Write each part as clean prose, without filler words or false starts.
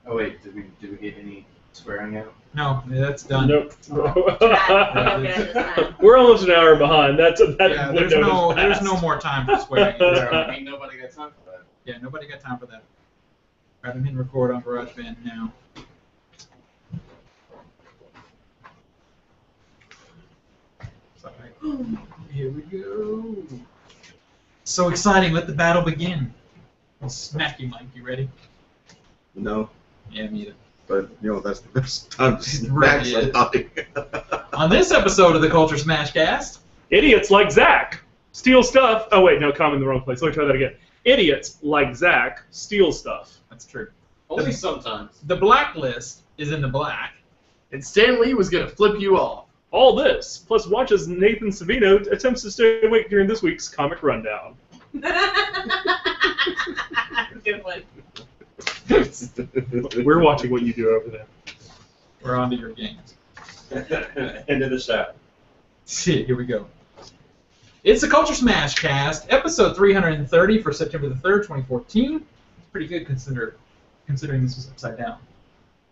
Oh wait, did we get any swearing out? No, that's done. Nope. Okay. We're almost an hour behind. That's that Yeah, window there's is no passed. more time for swearing. I mean, nobody got time for that. Yeah, nobody got time for that. All right, I'm hitting record on GarageBand now. Sorry. Here we go. So exciting! Let the battle begin. I'll smack you, Mike. You ready? No, Yeah, me either. but that's the best time to It smack really is. somebody. On this episode of the Culture Smash Cast, Idiots like Zach steal stuff. Oh wait, no, comment in the wrong place. Let me try that again. Idiots like Zach steal stuff. that's true. Only sometimes. The blacklist is in the black. And Stan Lee was going to flip you off. All this, plus watch as Nathan Savino attempts to stay awake during this week's comic rundown. Good one. We're watching what you do over there. We're on to your games. Into the show. Shit, here we go. It's the Culture Smash Cast, episode 330 for September the 3rd, 2014. It's pretty good considering this was upside down.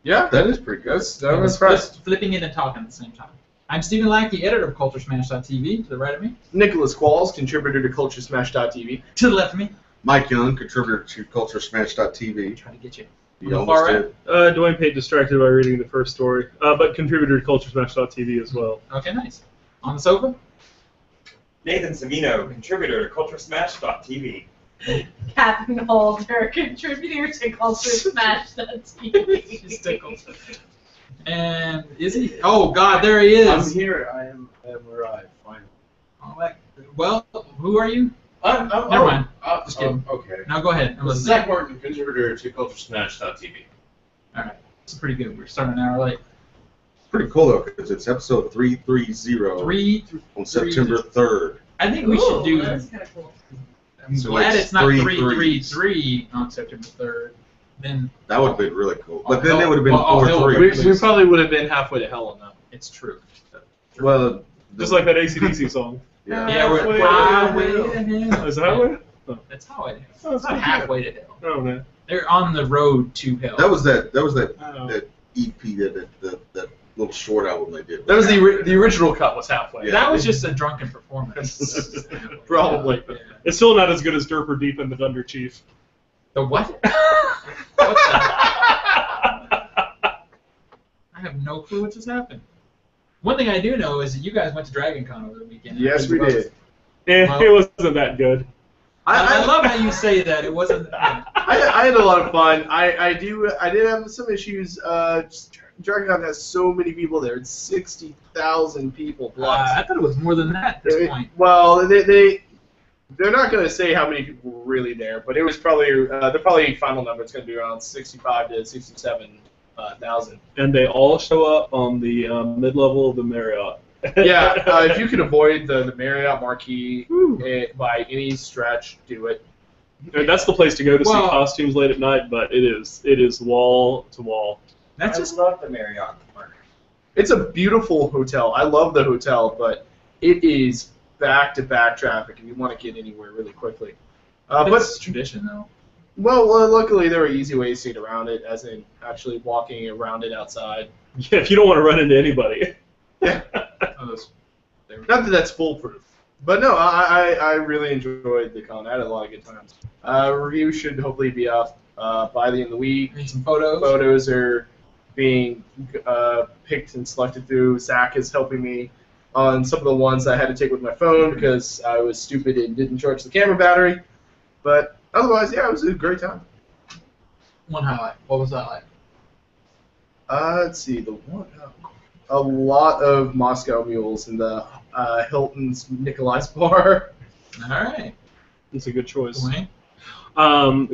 Yeah, That is pretty good. I'm It's impressed. flipping it and talking at the same time. I'm Stephen Lackey, editor of CultureSmash.tv, to the right of me. Nicholas Qualls, contributor to CultureSmash.tv. To the left of me. Mike Young, contributor to CultureSmash.tv. Try to get you. You On the far almost right. did. Dwayne Pate distracted by reading the first story, but contributor to CultureSmash.tv as well. Okay, nice. On the sofa. Nathan Savino, contributor to CultureSmash.tv. Captain Holder, contributor to CultureSmash.tv. She's tickled. And is he? Oh God, there he is. I'm here. I am arrived. Finally. All right. Well, who are you? I'm Never mind. Just kidding. Okay. Now go ahead. I'm This is listening. Zach Martin, contributor to CultureSmash.tv. All right. This is pretty good. We're starting an hour late. Pretty cool though, because it's episode 330 Three. on September 3rd. I think we should do. That's kind of cool. I'm So glad it's it's not three 333 on September 3rd. Then That would have been really cool. But then it would have been Oh, hell, 4-3. We probably would have been halfway to hell on that. it's true. Well, Just like that AC/DC song. yeah. Yeah, we're Halfway halfway to to hell. Is that what? That's how it is. Oh, It's not halfway to hell. Oh man. They're on the road to hell. That was that Oh. that EP that little short album they did. That was the original cut was halfway. Yeah. That was just a drunken performance. Probably. Yeah. It's still not as good as Derper Deep and the Thunder Chief. The what? What the? I have no clue what just happened. One thing I do know is that you guys went to Dragon Con over the weekend. Yes, we did. Well- It wasn't that good. I love how you say that. It wasn't. I had a lot of fun. I did have some issues. Dragon Con has so many people there. It's 60,000 people plus. I thought it was more than that at this point. Well, they're not going to say how many people were really there, but it was probably the final number. It's going to be around 65 to 67,000. And they all show up on the mid-level of the Marriott. Yeah, if you can avoid the Marriott Marquis by any stretch, do it. And that's the place to go to see Well- costumes late at night, but it is wall to wall. That's I just. love the Marriott Mark. It's a beautiful hotel. I love the hotel, but it is back-to-back traffic if you want to get anywhere really quickly. But It's tradition, though. well, luckily there are easy ways to get around it, as in actually walking around it outside. Yeah, if you don't want to run into anybody. Yeah, Oh, those- they were- not that that's foolproof, but no, I really enjoyed the con. I had a lot of good times. Review should hopefully be up by the end of the week. Need some photos. Photos are being picked and selected through. Zach is helping me on some of the ones I had to take with my phone because I was stupid and didn't charge the camera battery. But otherwise, yeah, it was a great time. One highlight. What was that like? Let's see, the one. A lot of Moscow mules in the Hilton's Nikolai's bar. All right. It's a good choice. Dwayne?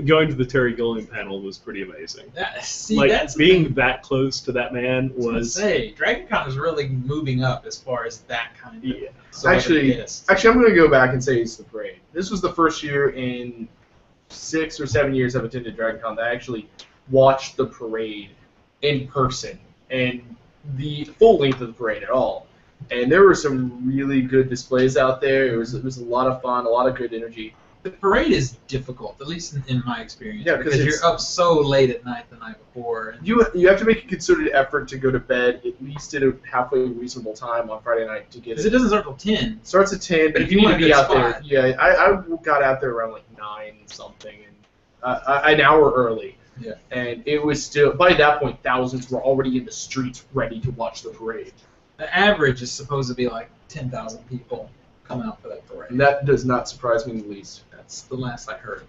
Going to the Terry Gilliam panel was pretty amazing. That's Being that close to that man was. was. Say, Dragon Con is really moving up as far as that kind of. Yeah. Actually, guest. I'm going to go back and say it's the parade. This was the first year in 6 or 7 years I've attended Dragon Con that I actually watched the parade in person and the full length of the parade at all. And there were some really good displays out there. It was a lot of fun, a lot of good energy. The parade is difficult, at least in my experience, Yeah, 'cause because it's- you're up so late at night the night before. before. And You have to make a concerted effort to go to bed at least at a halfway reasonable time on Friday night to get because it. it doesn't start till 10. Starts at 10, but If you you need to want a be good out there. spot. Yeah, I got out there around like 9 something, and an hour early. Yeah. And it was still, by that point, thousands were already in the streets ready to watch the parade. The average is supposed to be like 10,000 people come out for that parade. And that does not surprise me in the least. That's the last I heard.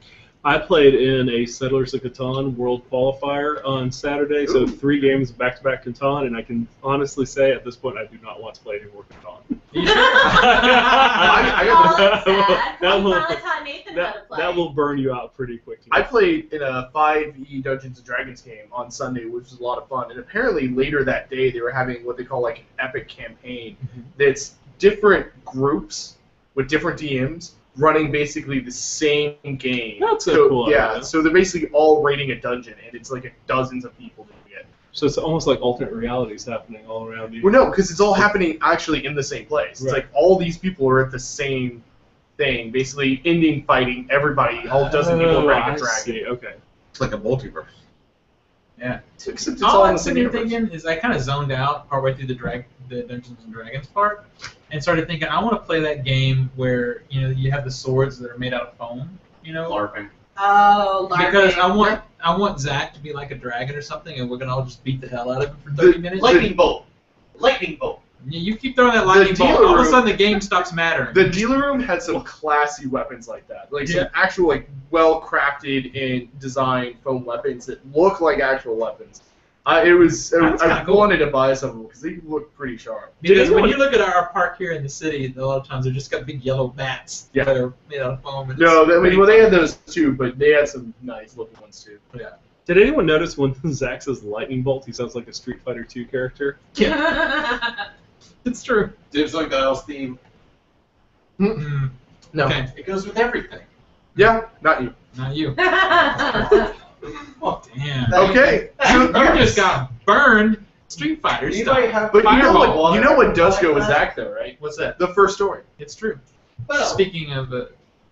I played in a Settlers of Catan World Qualifier on Saturday, so 3 games of back-to-back Catan, and I can honestly say at this point I do not want to play any more Catan. You sure? I Oh, got that's sad. that will- Finally taught Nathan how to play. That will burn you out pretty quickly. I played in a 5e Dungeons & Dragons game on Sunday, which was a lot of fun. And apparently later that day, they were having what they call like an epic campaign. That's different groups with different DMs running basically the same game. That's a so, cool Yeah, idea. so they're basically all raiding a dungeon, and it's like dozens of people doing it. So it's almost like alternate realities happening all around you. Well, no, because it's all happening actually in the same place. It's Right. like all these people are at the same thing, basically ending fighting everybody, all dozen people Oh, riding I a dragon. see. Okay. It's like a multiverse. Yeah. Except it's All all in I'm the same sitting universe. thinking is I kind of zoned out partway through the Dungeons and Dragons part, and started thinking I want to play that game where you have the swords that are made out of foam, LARPing. Oh, LARPing. because I want Zach to be like a dragon or something, and we're gonna all just beat the hell out of him for 30 minutes. Lightning bolt. Lightning bolt. You keep throwing that lightning bolt, dealer all of a room- sudden the game stops mattering. The dealer room had some classy weapons like that, like Yeah. some actual, like well-crafted and designed foam weapons that look like actual weapons. I That's kinda cool. wanted to buy some of them because they look pretty sharp. Because Did when anyone- you look at our park here in the city, a lot of times they're just got big yellow bats Yeah. that are made out of foam. And No, it's I mean, pretty well, they fun. had those too, but they had some nice looking ones too. Yeah. Did anyone notice when Zach says lightning bolt, he sounds like a Street Fighter 2 character? It's true. Dibs on Guile's theme. Mm, No. Okay, It goes with everything. Yeah, not you. not you. Well, Damn. Okay. You just got burned. Street Fighter anybody stuff. have But Fireball. you know what does go with Zach though, right? What's that? The first story. It's true. Well, Speaking of,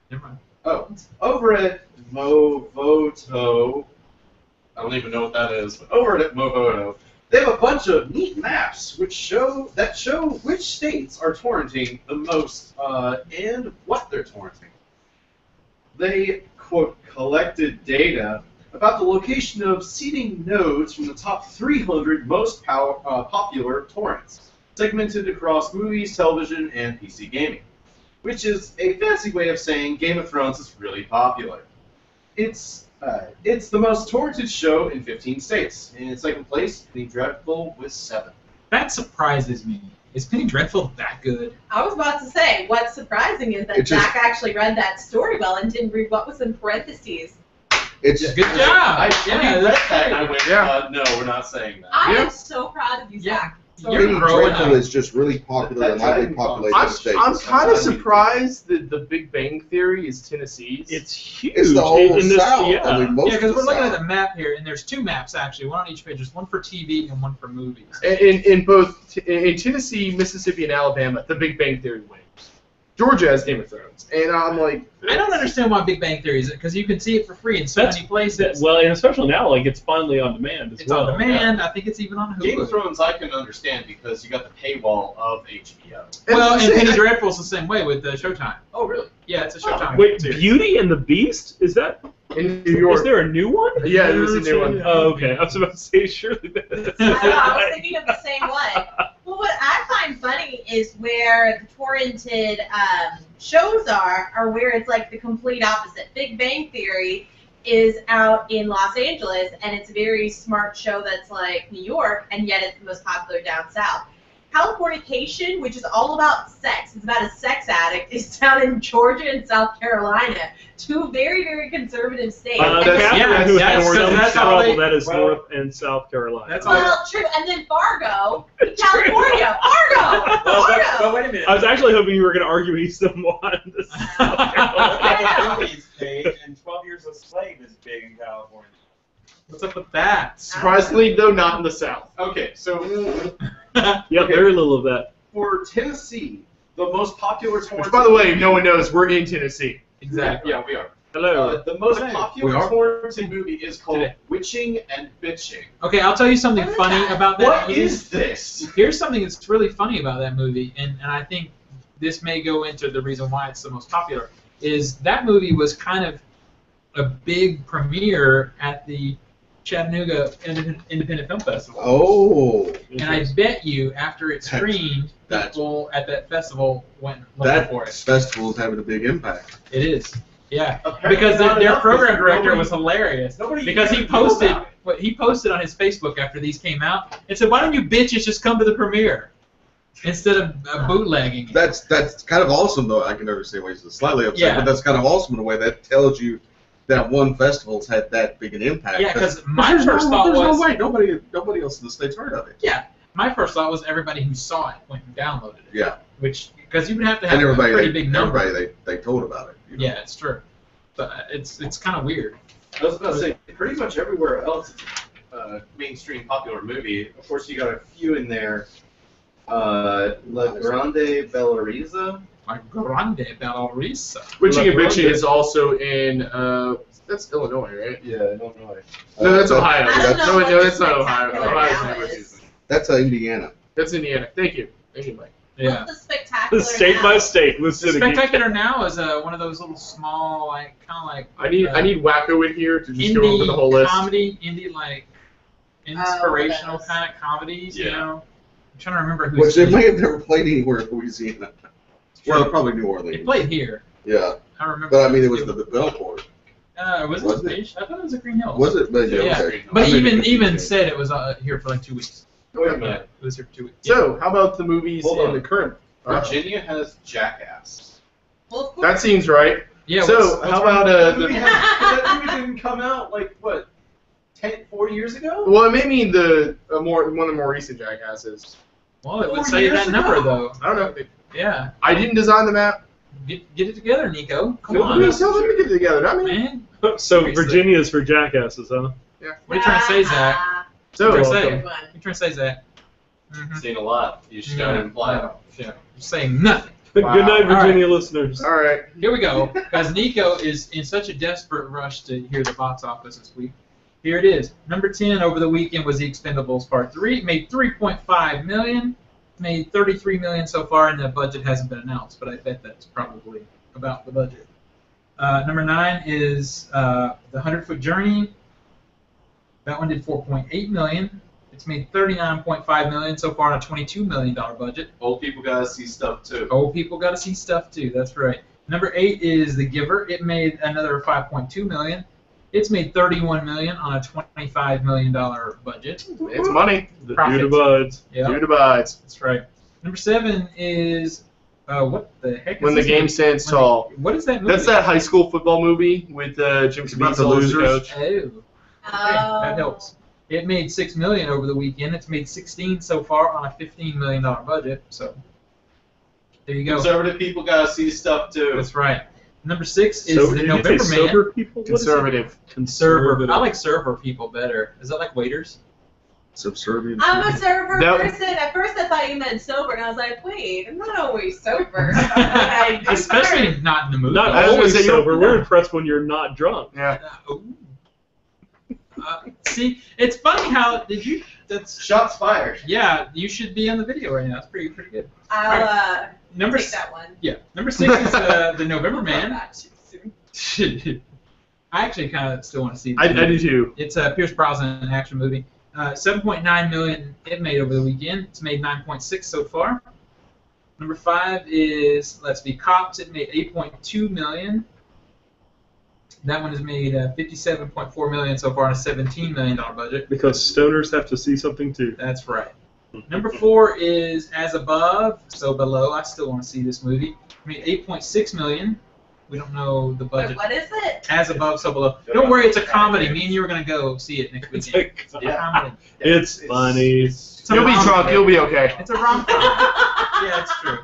never mind. over at Movoto, I don't even know what that is, but over at Movoto, they have a bunch of neat maps which show which states are torrenting the most and what they're torrenting. They quote collected data about the location of seeding nodes from the top 300 most popular torrents, segmented across movies, television, and PC gaming, which is a fancy way of saying Game of Thrones is really popular. It's the most torrented show in 15 states. In second place, Penny Dreadful with 7. That surprises me. Is Penny Dreadful that good? I was about to say, what's surprising is that It just- Zach actually read that story well and didn't read what was in parentheses. It's Good job. I Yeah, read that's that and I great. went, Yeah. no, we're not saying that. I Yeah. am so proud of you, Yeah. Zach. You're Penny growing Dreadful up. is just really popular in highly populated I'm states. kind of surprised that the Big Bang Theory is Tennessee's. It's huge. It's the whole in this, South. Yeah. I mean, most Yeah, because of we're the looking at South. the map here, and there's 2 maps actually, one on each page. There's one for TV and one for movies. in both in Tennessee, Mississippi, and Alabama, the Big Bang Theory wins. Georgia has Game of Thrones, and I'm like, I don't understand why Big Bang Theory is it, because you can see it for free in so That's- many places. Well, and especially now, like it's finally on demand as It's well. on demand. I think it's even on Hulu. Game of Thrones I can understand because you got the paywall of HBO. Well, and Penny I- Dreadful's the same way with Showtime. Oh, really? Yeah, it's a Showtime. Wait, series. Beauty and the Beast? Is that? in New York. Is there a new one? Yeah, there's a new one. Oh, okay. I was about to say surely. I know, I was thinking of the same one. Well, what I find funny is where the torrented shows are where it's like the complete opposite. Big Bang Theory is out in Los Angeles, and it's a very smart show that's like New York, and yet it's the most popular down south. Californication, which is all about sex, it's about a sex addict, is down in Georgia and South Carolina, 2 very, very conservative states. The That's- Catherine yeah, who yeah, has so some that's how trouble, they- that is well, North and South Carolina. That's all- Well, true, and then Fargo, California, Fargo, Fargo. wait a minute. I was actually hoping you were going to argue East and one. I know. Movies page, and 12 Years a Slave is big in California. What's up with that? Surprisingly, though, not in the South. Okay, so Yeah, Okay. very little of that. for Tennessee, the most popular torrent. Which, by the way, no one knows we're in Tennessee. Exactly. Yeah, we are. Hello. The most Today. popular We are? torrented movie is called Today. Witching and Bitching. Okay, I'll tell you something What is funny that? about that What movie. is this? Here's something that's really funny about that movie, and I think this may go into the reason why it's the most popular, is that movie was kind of a big premiere at the Chattanooga Independent Film Festival. Oh, And I bet you after it That's- screened, that's- people at that festival went looking that for it. festival is having a big impact. It is. Yeah. Apparently Because not their enough, program because director nobody- was hilarious. Nobody Because he even knew posted about it. what he posted on his Facebook after these came out and said, "Why don't you bitches just come to the premiere instead of bootlegging?" That's kind of awesome, though. I can understand why he's slightly upset, Yeah. but that's kind of awesome in a way that tells you that one festival's had that big an impact. Yeah, because my there's first thought there's was, no way nobody else in the state's heard of it. yeah, my first thought was everybody who saw it went and downloaded it. Yeah, Which because you would have to have and a everybody pretty big number. they told about it. you know. Yeah, it's true. But it's kind of weird. I was about to say, pretty much everywhere else, mainstream popular movie. Of course, you got a few in there. La Grande Bellariza. Like Grande Bellariza. Witching and Bitching is also in, that's Illinois, right? Yeah, Illinois. No, that's Ohio. I don't know No, what no, the that's not Ohio. spectacular Ohio's now never is. used. That's Indiana. That's Indiana. Thank you. Thank you, Mike. Yeah. What's the spectacular State now? by state. The Listen Spectacular Now is one of those little small, like kind of like I need Wacko in here to just go over the whole indie list. comedy, indie like inspirational those. kind of comedies. You Yeah. know, I'm trying to remember who's. Which they may have never played anywhere in Louisiana. Well, probably New They Orleans. played here. Yeah, I remember. but I mean, it was the Belport. Was wasn't it? it? I thought it was at Green Hills. Was it? But yeah, Yeah. okay. But I mean, even said it was here for like 2 weeks. Wait a minute. It was here for 2 weeks. So, how about the movies Hold in on. the current? Virginia has Jackass. Well, of course. That seems right. Yeah. So, how about That movie, the? that movie didn't come out like what, 40 years ago? Well, it may mean one of the more recent Jackasses. Well, it would 4 say years that number ago. though. I don't know. Yeah. I didn't design the map. Get it together, Nico. Come Tell on, them to get it together, not me. man. So Seriously. Virginia's for jackasses, huh? Yeah. What are you trying to say, Zach? So, What are you Good saying? one. What are you trying to say, Zach? Mm-hmm. Seen a lot. You should go and fly out. Yeah. You're saying nothing. Wow. Good night, All right. Virginia listeners. all right. Here we go, because Nico is in such a desperate rush to hear the box office this week. Here it is. Number 10 over the weekend was The Expendables Part 3. It made $3.5 million. Made $33 million so far, and the budget hasn't been announced, but I bet that's probably about the budget. Number 9 is The 100-Foot Journey. That one did $4.8 million. It's made $39.5 million so far on a $22 million budget. Old people gotta see stuff too. Old people got to see stuff too. That's right. Number 8 is The Giver. It made another $5.2 million. It's made $31 million on a $25 million budget. It's money. The Profit. dude abides. Yep, Dude abides. that's right. Number 7 is what the heck is When the this game movie? stands When the- tall. What is that movie? That's that high school football movie with Jim It's about the Caviezel as the losers. coach. Oh, okay, that helps. It made $6 million over the weekend. It's made 16 so far on a $15 million budget. So there you go. Conservative people gotta see stuff too. That's right. Number 6 is So, The did you November say Man. sober people? What is it? Conservative. Server. I like server people better. Is that like waiters? Subservient. I'm a server No. person. At first, I thought you meant sober, and I was like, wait, I'm not always sober. I do Especially serve. not in the movie. Not I was gonna always say, you don't- sober. We're impressed when you're not drunk. Yeah. Ooh. See, it's funny how did you? That's Shots fired. yeah. You should be on the video right now. It's pretty good. I'll Number take s- that one. yeah. Number 6 is The November Oh, Man. God. I actually kind of still want to see. I this do movie. too. It's a Pierce Brosnan action movie. 7.9 million it made over the weekend. It's made 9.6 so far. Number 5 is Let's Be Cops. It made 8.2 million. That one has made 57.4 million so far on a $17 million budget. Because stoners have to see something too. That's right. Number 4 is As Above, So Below. I still want to see this movie. It made 8.6 million. We don't know the Wait, budget. what is it? As Above, So Below. Don't worry, it's a comedy. Me and you are going to go see it next It's weekend. like, It's a Yeah. comedy. it's funny. It's a You'll be rom-com. drunk. You'll be okay. It's a rom-com. Yeah, it's true.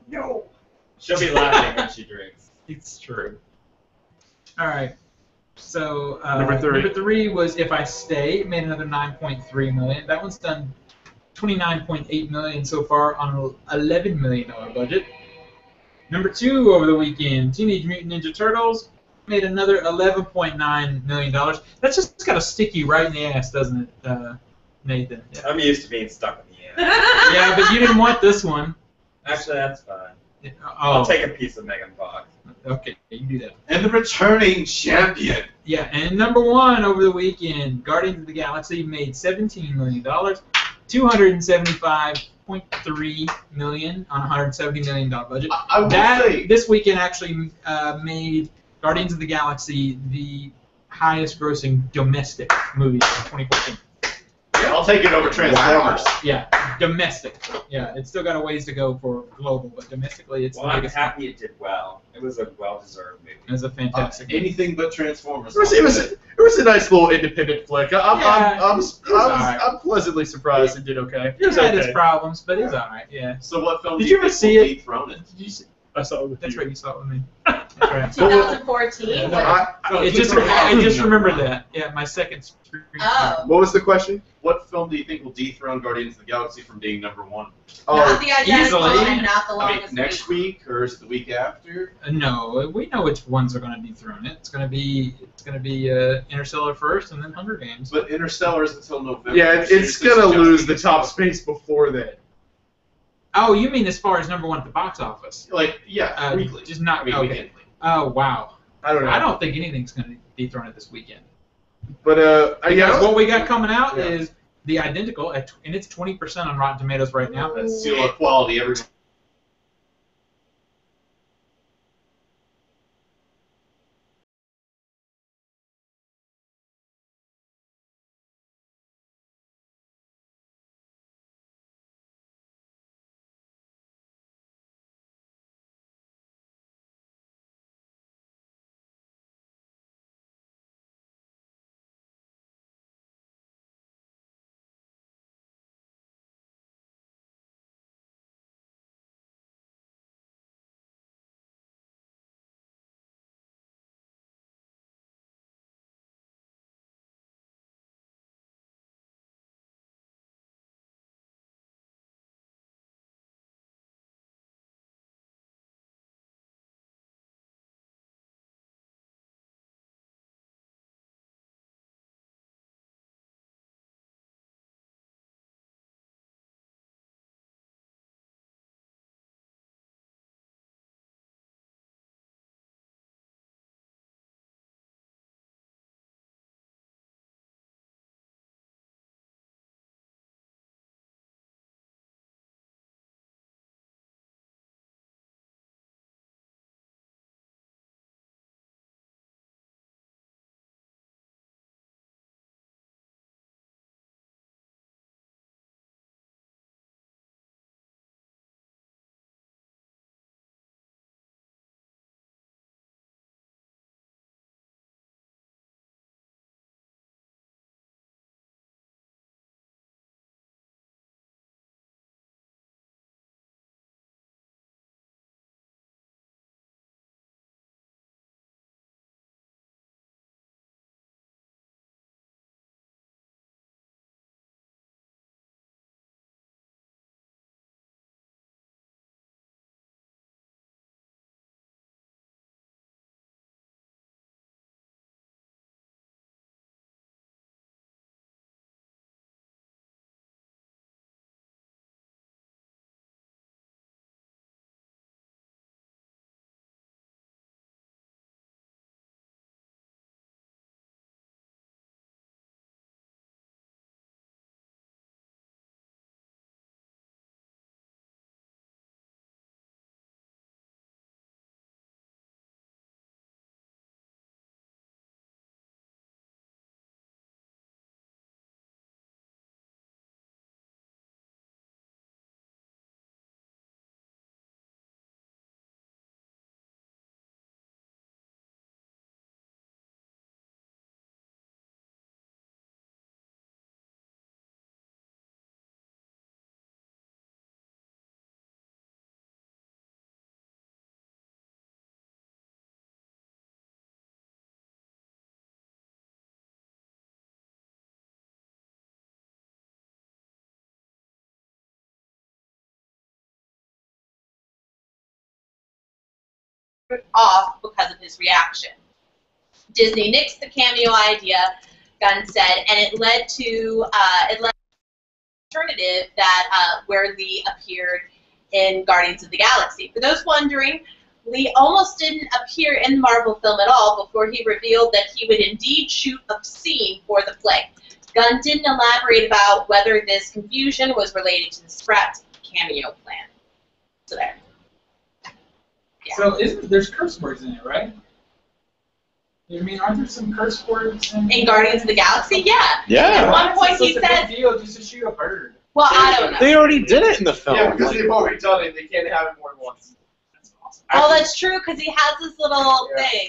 No. She'll be laughing when she drinks. It's true. All right. So Number 3. Number 3 was If I Stay. It made another 9.3 million. That one's done 29.8 million so far on an $11 million budget. Number 2 over the weekend, Teenage Mutant Ninja Turtles made another $11.9 million. That's just got to stick you right in the ass, doesn't it, Nathan? Yeah. I'm used to being stuck in the end. Yeah, but you didn't want this one. Actually, that's fine. Oh, I'll take a piece of Megan Fox. okay, you can do that. And the returning champion. Yeah, and number 1 over the weekend, Guardians of the Galaxy made $17 million, $275.3 million on a $170 million budget. I will say, This weekend actually made Guardians of the Galaxy the highest grossing domestic movie of 2014. I'll take it over Transformers. Yeah, domestic. Yeah, it's still got a ways to go for global, but domestically it's Well, the I'm biggest. happy it did well. It was a well-deserved movie. It was a fantastic movie. Anything but Transformers. It was a nice little independent flick. I'm alright. pleasantly surprised it did okay. It had its okay. problems, but it's alright, yeah. So what film Did do you you ever think see will it? dethrone it? Did you see? I saw it with That's you. right, you saw it with me. That's right. 2014. Yeah, What- I just remembered that. Yeah, my second screen. Oh. What was the question? What film do you think will dethrone Guardians of the Galaxy from being number 1? Not the identical easily. and not the I mean, longest next week or is it the week after? No, we know which ones are going to dethrone it. It's going to be Interstellar first, and then Hunger Games. But Interstellar is until November. Yeah, it's Seriously, gonna just lose the because- top space before that. Oh, you mean as far as number 1 at the box office? Like, yeah, weekly. Just not I mean, okay. weekendly. Oh wow. I don't know. I don't think anything's going to dethrone it this weekend. But Because what we got coming out Yeah. is the identical, and it's 20% on Rotten Tomatoes right now. That seal of quality everyone off because of his reaction. Disney nixed the cameo idea, Gunn said, and it led to an alternative that where Lee appeared in Guardians of the Galaxy. For those wondering, Lee almost didn't appear in the Marvel film at all before he revealed that he would indeed shoot a scene for the flick. Gunn didn't elaborate about whether this confusion was related to the scrapped cameo plan. So there. Yeah. So there's curse words in it, right? You mean, aren't there some curse words In Guardians of the Galaxy? Yeah. Yeah. At one point So he it's a says, big deal just to shoot a bird. well, I don't know. They already did it in the film. Yeah, because Like, they've already done it. They can't have it more than once. That's awesome. Oh, that's true, because he has this little Yeah. thing.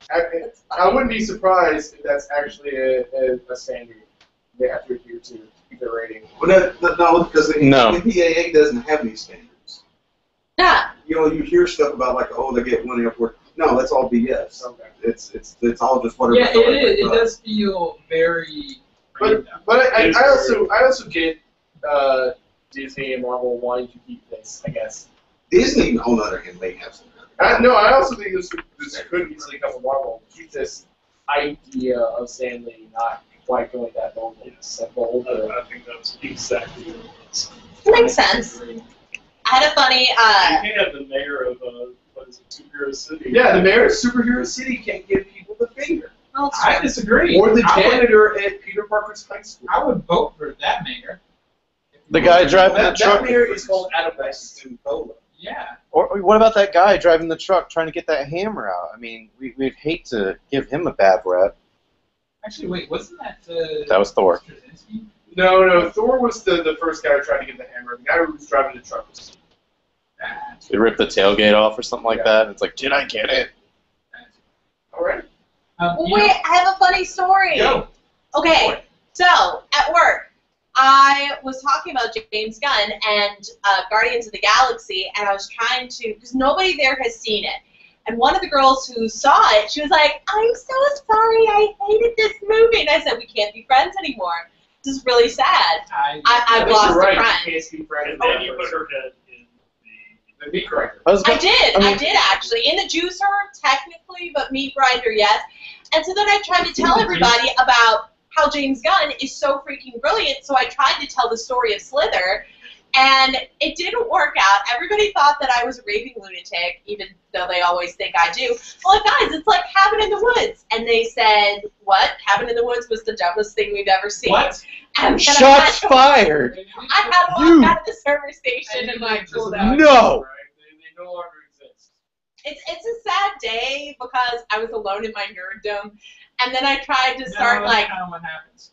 That's I funny. wouldn't be surprised if that's actually a standard they have to adhere to keep their rating. Well, no, because the No. MPAA doesn't have any standards. Yeah. You know, you hear stuff about like, oh, they get one airport. No, that's all BS. Okay. It's all just whatever. Yeah, it is. It does feel very. But I also get Disney and Marvel wanting to keep this, I guess. Disney, on the other hand, may have some. No, I also think this could easily come from Marvel. Keep this idea of Stanley not quite going that bold. I think that's exactly what it is. Makes sense. I had a funny, You can't have the mayor of what is it, Superhero City. Yeah, the mayor of Superhero City can't give people the finger. well, I disagree. Or the I would- janitor at Peter Parker's high school. I would vote for that mayor. The guy driving the That truck. mayor is called Adam West. Yeah. Or what about that guy driving the truck trying to get that hammer out? I mean, we'd hate to give him a bad rep. Actually, wait, wasn't that That was Thor. Straczynski? No, Thor was the first guy trying to get the hammer. The guy who was driving the truck was They ripped the tailgate off or something like that. It's like, did I get it? alright. well, You wait, know- I have a funny story. Go. Okay, so at work, I was talking about James Gunn and Guardians of the Galaxy, and I was trying to, because nobody there has seen it. And one of the girls who saw it, she was like, I'm so sorry, I hated this movie. And I said, we can't be friends anymore. This is really sad. I've think lost you're right. a friend. You can't speak friends. And then you put her head in The meat grinder. I did actually. In the juicer, technically, but meat grinder, yes. And so then I tried to tell everybody about how James Gunn is so freaking brilliant, so I tried to tell the story of Slither, and it didn't work out. Everybody thought that I was a raving lunatic, even though they always think I do. Well, guys, it's like Cabin in the Woods. And they said, what? Cabin in the Woods was the dumbest thing we've ever seen. What? And then Shots fired! I had to You- walk out of the server station and like pulled out. No! They no longer exist. It's a sad day because I was alone in my nerddom, and then I tried to start No, like that's kind of what happens.